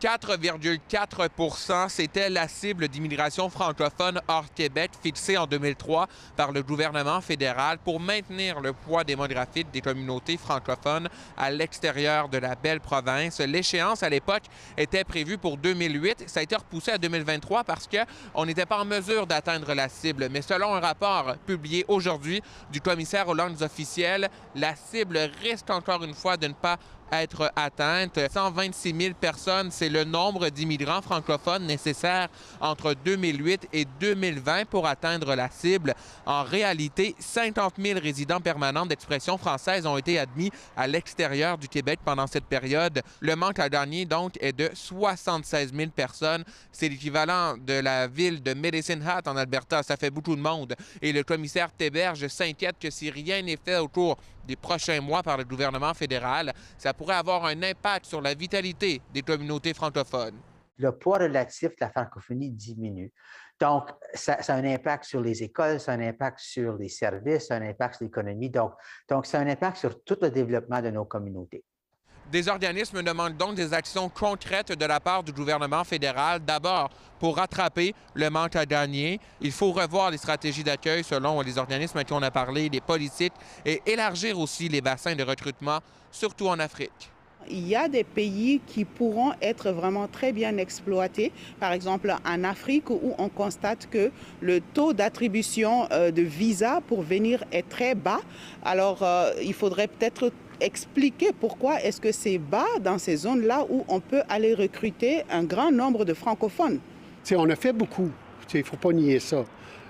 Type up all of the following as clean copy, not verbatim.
4,4 %, c'était la cible d'immigration francophone hors Québec fixée en 2003 par le gouvernement fédéral pour maintenir le poids démographique des communautés francophones à l'extérieur de la belle province. L'échéance à l'époque était prévue pour 2008. Ça a été repoussé à 2023 parce qu'on n'était pas en mesure d'atteindre la cible. Mais selon un rapport publié aujourd'hui du commissaire aux langues officielles, la cible risque encore une fois de ne pas être atteinte. 126 000 personnes, c'est le nombre d'immigrants francophones nécessaires entre 2008 et 2020 pour atteindre la cible. En réalité, 50 000 résidents permanents d'expression française ont été admis à l'extérieur du Québec pendant cette période. Le manque à gagner, donc, est de 76 000 personnes. C'est l'équivalent de la ville de Medicine Hat en Alberta. Ça fait beaucoup de monde. Et le commissaire Théberge s'inquiète que si rien n'est fait au cours des prochains mois par le gouvernement fédéral, ça pourrait avoir un impact sur la vitalité des communautés francophones. Le poids relatif de la francophonie diminue. Donc, ça a un impact sur les écoles, ça a un impact sur les services, ça a un impact sur l'économie. Donc, ça a un impact sur tout le développement de nos communautés. Des organismes demandent donc des actions concrètes de la part du gouvernement fédéral. D'abord, pour rattraper le manque à gagner, il faut revoir les stratégies d'accueil selon les organismes à qui on a parlé, les politiques, et élargir aussi les bassins de recrutement, surtout en Afrique. Il y a des pays qui pourront être vraiment très bien exploités. Par exemple, en Afrique, où on constate que le taux d'attribution de visa pour venir est très bas. Alors, il faudrait peut-être expliquer pourquoi est-ce que c'est bas dans ces zones-là où on peut aller recruter un grand nombre de francophones. On a fait beaucoup, il ne faut pas nier ça,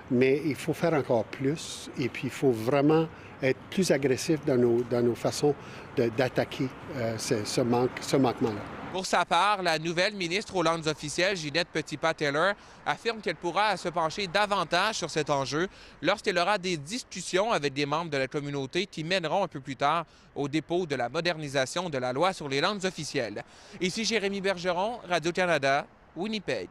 mais il faut faire encore plus et puis il faut vraiment être plus agressif dans nos façons d'attaquer ce manquement-là. Pour sa part, la nouvelle ministre aux langues officielles, Ginette Petitpas-Taylor, affirme qu'elle pourra se pencher davantage sur cet enjeu lorsqu'elle aura des discussions avec des membres de la communauté qui mèneront un peu plus tard au dépôt de la modernisation de la loi sur les langues officielles. Ici Jérémy Bergeron, Radio-Canada, Winnipeg.